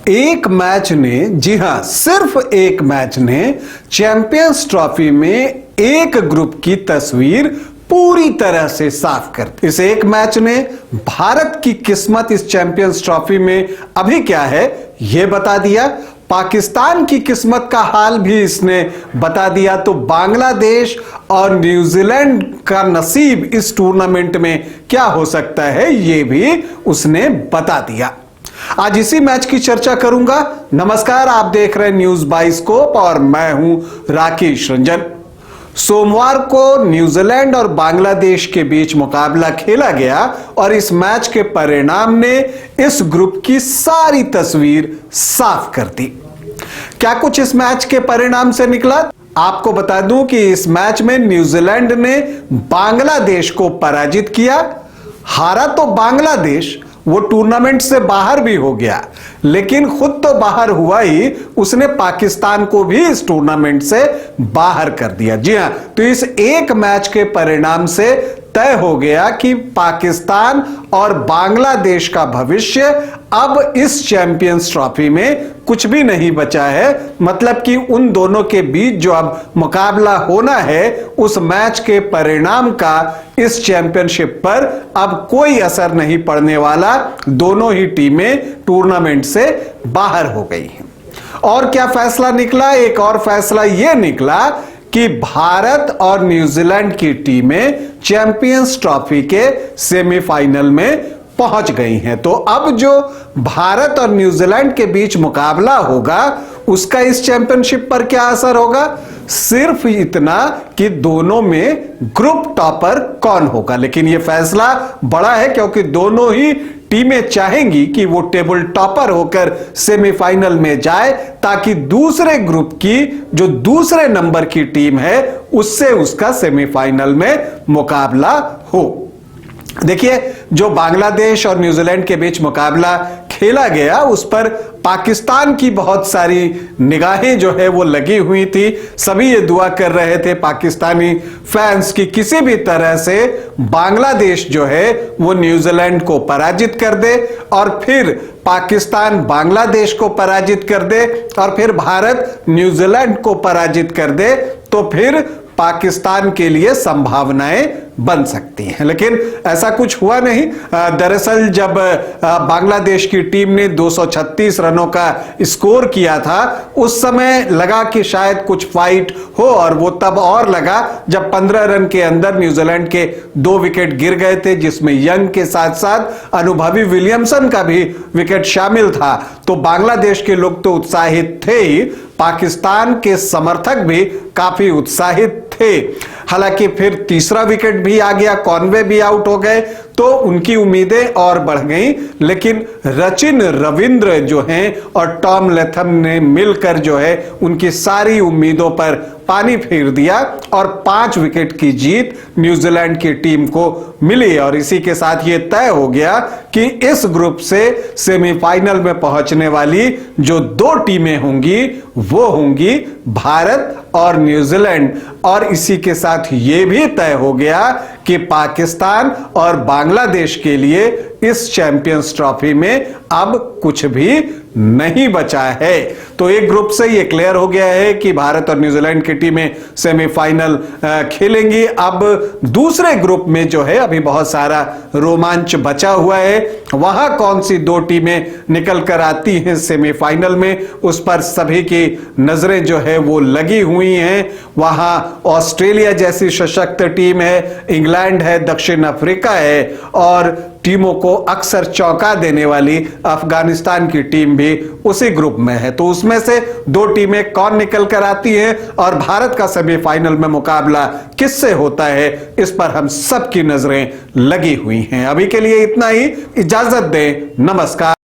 एक मैच ने, जी हां, सिर्फ एक मैच ने चैंपियंस ट्रॉफी में एक ग्रुप की तस्वीर पूरी तरह से साफ कर दी। इस एक मैच ने भारत की किस्मत इस चैंपियंस ट्रॉफी में अभी क्या है यह बता दिया, पाकिस्तान की किस्मत का हाल भी इसने बता दिया। तो बांग्लादेश और न्यूजीलैंड का नसीब इस टूर्नामेंट में क्या हो सकता है यह भी उसने बता दिया। आज इसी मैच की चर्चा करूंगा। नमस्कार, आप देख रहे हैं न्यूज बाइस्कोप और मैं हूं राकेश रंजन। सोमवार को न्यूजीलैंड और बांग्लादेश के बीच मुकाबला खेला गया और इस मैच के परिणाम ने इस ग्रुप की सारी तस्वीर साफ कर दी। क्या कुछ इस मैच के परिणाम से निकला? आपको बता दूं कि इस मैच में न्यूजीलैंड ने बांग्लादेश को पराजित किया। हारा तो बांग्लादेश, वो टूर्नामेंट से बाहर भी हो गया, लेकिन खुद तो बाहर हुआ ही, उसने पाकिस्तान को भी इस टूर्नामेंट से बाहर कर दिया। जी हां, तो इस एक मैच के परिणाम से तय हो गया कि पाकिस्तान और बांग्लादेश का भविष्य अब इस चैंपियंस ट्रॉफी में कुछ भी नहीं बचा है। मतलब कि उन दोनों के बीच जो अब मुकाबला होना है, उस मैच के परिणाम का इस चैंपियनशिप पर अब कोई असर नहीं पड़ने वाला। दोनों ही टीमें टूर्नामेंट से बाहर हो गई हैं। और क्या फैसला निकला? एक और फैसला यह निकला कि भारत और न्यूजीलैंड की टीमें चैंपियंस ट्रॉफी के सेमीफाइनल में पहुंच गई हैं। तो अब जो भारत और न्यूजीलैंड के बीच मुकाबला होगा, उसका इस चैंपियनशिप पर क्या असर होगा? सिर्फ इतना कि दोनों में ग्रुप टॉपर कौन होगा। लेकिन यह फैसला बड़ा है क्योंकि दोनों ही टीमें चाहेंगी कि वो टेबल टॉपर होकर सेमीफाइनल में जाए, ताकि दूसरे ग्रुप की जो दूसरे नंबर की टीम है उससे उसका सेमीफाइनल में मुकाबला हो। देखिए, जो बांग्लादेश और न्यूजीलैंड के बीच मुकाबला खेला गया, उस पर पाकिस्तान की बहुत सारी निगाहें जो है वो लगी हुई थी। सभी ये दुआ कर रहे थे पाकिस्तानी फैंस की किसी भी तरह से बांग्लादेश जो है वो न्यूजीलैंड को पराजित कर दे और फिर पाकिस्तान बांग्लादेश को पराजित कर दे और फिर भारत न्यूजीलैंड को पराजित कर दे, तो फिर पाकिस्तान के लिए संभावनाएं बन सकती हैं। लेकिन ऐसा कुछ हुआ नहीं। दरअसल जब बांग्लादेश की टीम ने 236 रनों का स्कोर किया था, उस समय लगा कि शायद कुछ फाइट हो, और वो तब और लगा जब 15 रन के अंदर न्यूजीलैंड के 2 विकेट गिर गए थे, जिसमें यंग के साथ साथ अनुभवी विलियमसन का भी विकेट शामिल था। तो बांग्लादेश के लोग तो उत्साहित थे ही, पाकिस्तान के समर्थक भी काफी उत्साहित थे। हालांकि फिर तीसरा विकेट भी आ गया, कॉनवे भी आउट हो गए, तो उनकी उम्मीदें और बढ़ गईं। लेकिन सचिन रविंद्र जो हैं और टॉम लेथम ने मिलकर जो है उनकी सारी उम्मीदों पर पानी फेर दिया और 5 विकेट की जीत न्यूजीलैंड की टीम को मिली। और इसी के साथ ये तय हो गया कि इस ग्रुप से सेमीफाइनल में पहुंचने वाली जो 2 टीमें होंगी वो होंगी भारत और न्यूजीलैंड। और इसी के साथ ये भी तय हो गया कि पाकिस्तान और बांग्लादेश के लिए इस चैंपियंस ट्रॉफी में अब कुछ भी नहीं बचा है। तो एक ग्रुप से ये क्लियर हो गया है कि भारत और न्यूजीलैंड की टीमें सेमीफाइनल खेलेंगी। अब दूसरे ग्रुप में जो है अभी बहुत सारा रोमांच बचा हुआ है। वहां कौन सी 2 टीमें निकल कर आती हैं सेमीफाइनल में, उस पर सभी की नजरें जो है वो लगी हुई हैं। वहां ऑस्ट्रेलिया जैसी सशक्त टीम है, इंग्लैंड है, दक्षिण अफ्रीका है, और टीमों को अक्सर चौंका देने वाली अफगानिस्तान की टीम भी उसी ग्रुप में है। तो उसमें से 2 टीमें कौन निकल कर आती हैं और भारत का सेमीफाइनल में मुकाबला किससे होता है, इस पर हम सबकी नजरें लगी हुई हैं। अभी के लिए इतना ही, इजाजत दें, नमस्कार।